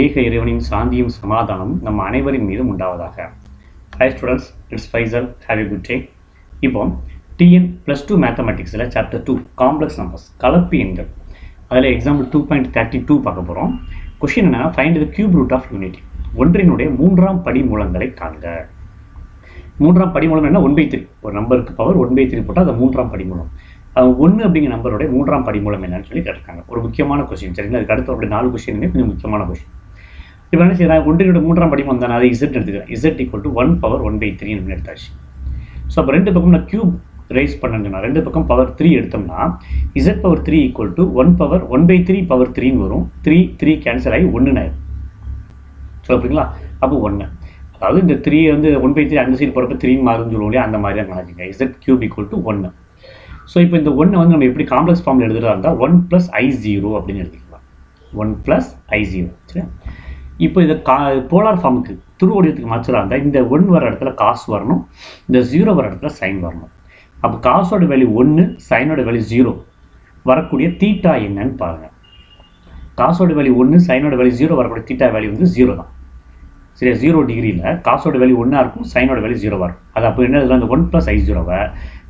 ஏக இறைவனின் சாந்தியும் சமாதானமும் நம்ம அனைவரின் மீதும் உண்டாவதாக. Hi students, it's Faizal. Have a good day. இப்போ டிஎன் +2 மேத்தமெட்டிக்ஸில் சாப்டர் 2 காம்ப்ளெக்ஸ் நம்பர்ஸ் கலப்பு எண்கள் அதில் எக்ஸாம்பிள் 2.32 பார்க்க போகிறோம். கொஷின் என்னன்னா, find the cube root of unity. ஒன்றினுடைய மூன்றாம் படிமூலங்களை காண்க. மூன்றாம் படிமூலம் என்ன? 1/3. ஒரு நம்பருக்கு பவர் 1/3 போட்டால் அது மூன்றாம் படிமூலம். 1 அப்படிங்கிற நம்பருடைய மூன்றாம் படிமூலம் என்னன்னு சொல்லி கேட்டிருக்காங்க. ஒரு முக்கியமான கொஸ்டின், சரிங்களா? அதுக்கு அடுத்து அப்படி 4 கொஸ்டின் கொஞ்சம் முக்கியமான கொஸ்டின். இப்போ என்ன செய்யலாம், ஒன்றினுடைய மூன்றாம் படிமூலம் தானே, அதை இசட் எடுத்துக்கிறேன். இசட் = 1/1/3 எடுத்தாச்சு. ஸோ அப்போ ரெண்டு பக்கம் நான் கியூப் ரைஸ் பண்ணணும்னா ரெண்டு பக்கம் பவர் 3 எடுத்தோம்னா Z/3 = 1/1/3 வரும். 3 கேன்சல் ஆகி 1 ஆயிடும். சொல்லுங்களா? அப்போ 1, அதாவது இந்த 3 வந்து 1/3 அந்த சைடு போகிறப்ப 3 மாறுன்னு சொல்லுவோம் இல்லையா, அந்த மாதிரி தான் நினைச்சிங்க. Z³ = 1. ஸோ இப்போ இந்த 1 வந்து நம்ம எப்படி காம்ப்ளெக்ஸ் ஃபார்மில் எழுதுறதா இருந்தால் 1 + I0 அப்படின்னு எழுதிக்கலாம். 1 + I0. சரி, இப்போ இதை போலார் ஃபார்முக்கு துரு வடிவத்துக்கு மாற்றலாம் இருந்தால் இந்த 1 வர இடத்துல காசு வரணும், இந்த 0 வர இடத்துல சைன் வரணும். அப்போ காசோட வேல்யூ 1, சைனோட வேல்யூ 0, வரக்கூடிய தீட்டா என்னன்னு பாருங்கள். காசோட வேல்யூ 1, சைனோட வேல்யூ 0, வரக்கூடிய தீட்டா வேல்யூ வந்து 0 தான். சரியா? 0 டிகிரியில் காசோட வேல்யூ 1 இருக்கும், சைனோட வேல்யூ 0 வரும். அது அப்போ என்ன இதில் அந்த 1 + I0வை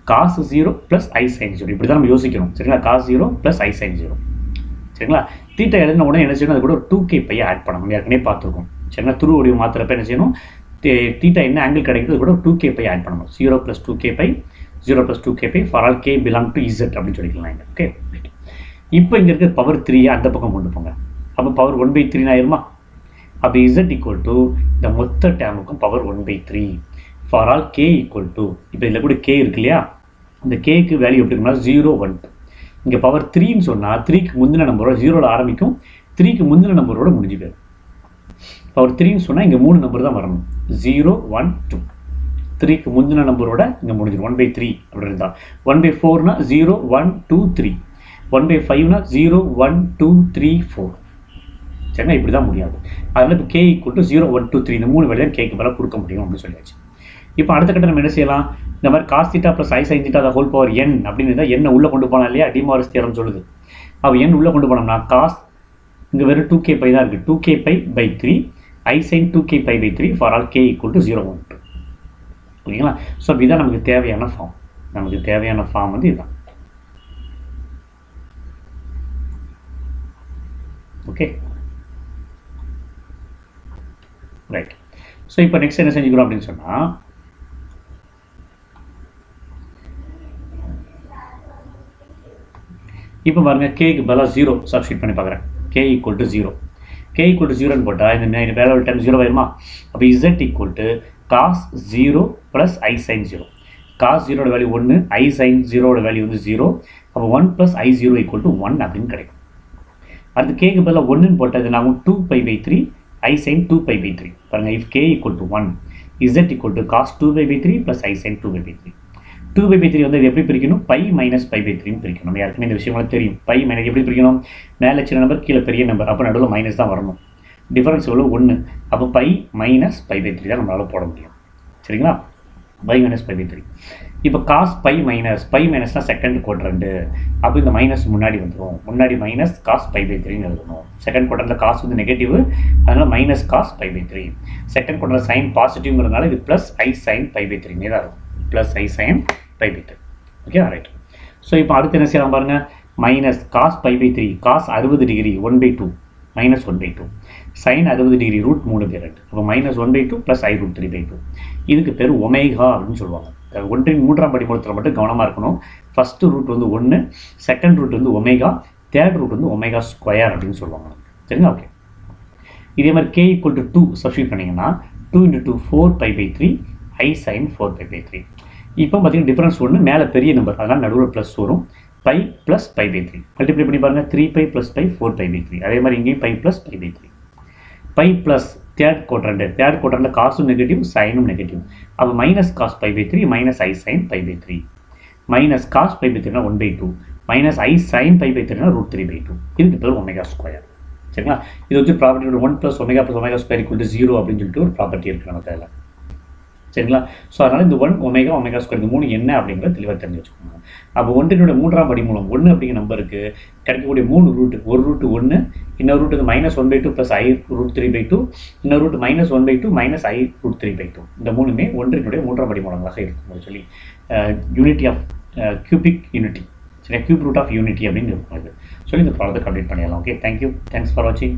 cos 0 + I sin 0 இப்படி தான் நம்ம யோசிக்கணும். சரிங்களா? cos 0 + I sin 0. சரிங்களா? தீட்டா எழுதின உடனே என்ன செய்யணும், அது கூட ஒரு 2k பை ஆட் பண்ணணும். ஏற்கனவே பார்த்துருக்கோம். சரிங்களா? துரு வடிவம் மாத்திரப்ப என்ன செய்யணும், தீட்டா என்ன ஆங்கிள் கிடைக்குது கூட ஒரு 2k பை ஆட் பண்ணணும். 0 + 2k by 0 + 2k by for all k belong to Z அப்படின்னு சொல்லிக்கலாம் இங்கே. ஓகே, இப்போ இங்கே இருக்கிற பவர் 3 அந்த பக்கம் கொண்டு போங்க. அப்போ பவர் 1/3 ஆயிருமா? அப்போ Z = இந்த மொத்த டேமுக்கும் பவர் 1/3 ஃபார் ஆல் k = இப்போ இதில் கூட k இருக்கு இல்லையா, இந்த கேக்கு வேல்யூ எப்படி இருக்குன்னா 0, 1, 2. இங்கே பவர் 3ன்னு சொன்னால் 3க்கு முந்தின நம்பரோட 0ல ஆரம்பிக்கும், 3க்கு முந்தின நம்பரோட முடிஞ்சு போயிடும். பவர் 3ன்னு சொன்னால் இங்கே 3 நம்பர் தான் வரணும். 0, 1, 2. 3க்கு முந்தின நம்பரோட இங்கே முடிஞ்சிடும். 1/3 அப்படி இருந்தால் 1/4னா 0, 1, 2, 3. 1/5னா 0, 1, 2, 3, 4. சரிங்களா? இப்படி தான் முடியாது. அதனால் இப்போ k = 0, 1, 2, 3 இந்த 3 வேலையை கேக்கு மேலே கொடுக்க முடியும் அப்படின்னு சொல்லியாச்சு. இப்போ அடுத்த கட்ட நம்ம என்ன செய்யலாம், இந்த மாதிரி cos θ + I sin θ whole power n அப்படின்னு இருந்தால் என்ன உள்ளே கொண்டு போனால் இல்லையா, டிமாரிஸ் தியரம் சொல்லுது. அப்போ n உள்ளே கொண்டு போனோம்னா காஸ் இங்கே வெறும் 2k பை தான் இருக்குது. 2k π/3 I sin 2k π/3 for all k = 0, 1, 2. ஓகேங்களா? ஸோ இதுதான் நமக்கு தேவையான ஃபார்ம். நமக்கு தேவையான ஃபார்ம் வந்து இதுதான். Okay, right. ஸோ இப்போ நெக்ஸ்ட் என்ன செஞ்சுக்கிறோம் அப்படின்னு சொன்னால், இப்போ பாருங்கள், கேக்கு பதிலாக 0 சப்ஸ்டியூட் பண்ணி பார்க்குறேன். k = 0. k = 0ன்னு போட்டால் இந்த வேலை ஒரு டைம் 0 ஆயிருமா? அப்போ Z = cos 0 + I sin 0. cos 0 value 1, I sin 0 value வந்து 0. அப்போ 1 + I0 = 1 அப்படின்னு கிடைக்கும். அடுத்து கேக்கு பதிலாக 1ன்னு போட்டது நாங்கள் 2π/3 I sin 2π/3. பாருங்கள், if k = 1, Z = cos 2π/3 + I sin 2π/3. 2π/3 வந்து இது எப்படி பிரிக்கணும், π - π/3 பிரிக்கணும். நம்ம யாருக்குமே இந்த விஷயங்களாம் தெரியும். π - எப்படி பிரிக்கணும், மேலே சின்ன நம்பர் கீழே பெரிய நம்பர், அப்போ நடுவில் மைனஸ் தான் வரணும். டிஃபரன்ஸ் எவ்வளோ, 1. அப்போ π - π/3 தான் நம்மளால் போட முடியும். சரிங்களா? π - π/3. இப்போ காஸ் π மைனஸ்னா செகண்ட் குவாட்ரண்ட். அப்போ இந்த மைனஸ் முன்னாடி வந்துடும். முன்னாடி மைனஸ் காஸ் π/3 எழுதணும். செகண்ட் குவாட்ரண்ட்டில் காசு வந்து நெகட்டிவ், அதனால் minus cos π/3. Second quadrant sine பாசிட்டிவ்ங்கிறதுனால இது ப்ளஸ் I sin π/3 தான் இருக்கும். Plus I sin π/3. Okay, right. So இப்போ அடுத்து என்ன செய்யலாம் பாருங்கள், minus cos π/3, cos 60 degree 1/2 minus 1/2, sine 60 degree √3/2. அப்போ மைனஸ் 1/2 ப்ளஸ் I√3/2. இதுக்கு பேர் ஒமேகா அப்படின்னு சொல்லுவாங்க. ஒன்றின் மூன்றாம் படிமூலத்தில் மட்டும் கவனமாக இருக்கணும். ஃபஸ்ட்டு ரூட் வந்து 1, செகண்ட் ரூட் வந்து ஒமேகா, தேர்ட் ரூட் வந்து ஒமேகா ஸ்கொயர் அப்படின்னு சொல்லுவாங்க. சரிங்களா? ஓகே, இதே மாதிரி k = 2 சப்ஸ்டியூட் பண்ணிங்கன்னா 2 × 2 4π/3 I sin 4π/3. இப்போ பார்த்தீங்கன்னா டிஃபரன்ஸ் 1, மேலே பெரிய நம்பர், அதனால் நடுவில் ப்ளஸ் வரும். π + π/3 மல்டிப்ளை பண்ணி பாருங்கள், 3π + π 4π/3. அதே மாதிரி இங்கேயும் π + π/3. π ப்ளஸ் தேர்ட் குவாட்ரண்ட்டில் காசும் நெகட்டிவ், சைனும் நெகட்டிவ். அப்போ minus cos π/3 minus I sin π/3. Minus cos π/3னா 1/2, மைனஸ் I sin π/3னா √3/2. இதுக்கு பேர் ஒமேகா ஸ்கொயர். சரிங்களா? இது வச்சு ப்ராப்பர்ட்டி 1 + ω + ω² = 0 அப்படின்னு சொல்லிட்டு ஒரு ப்ராப்பர்ட்டி இருக்குது நமக்கு அதில். சரிங்களா? ஸோ அதனால் இந்த 1 ஒமேகா ஒமேகா ஸ்கொயர் இந்த 3 என்ன அப்படிங்கிறத தெளிவாக தெரிஞ்சு வச்சுக்கோங்க. அப்போ ஒன்றினுடைய 3ஆம் படிமூலம் 1 அப்படிங்கிற நம்பருக்கு கிடைக்கக்கூடிய 3 ரூட்டு, ஒரு ரூட்டு 1, இன்னொரு ரூட்டு -1/2 + i√3/2, இன்னொரு ரூட்டு -1/2 -i√3/2. இந்த 3மே ஒன்றினுடைய 3ஆம் படிமூலங்களாக இருக்கும் சொல்லி யூனிட்டி ஆஃப் கியூபிக் யூனிட்டி, சரி, கியூப் ரூட் ஆஃப் யூனிட்டி அப்படின்னு இருக்கும். இது சொல்லி இந்த ப்ராப்ளத்தை கம்ப்ளீட் பண்ணிடலாம். ஓகே, தேங்க்யூ, தேங்க்ஸ் ஃபார் வாட்சிங்.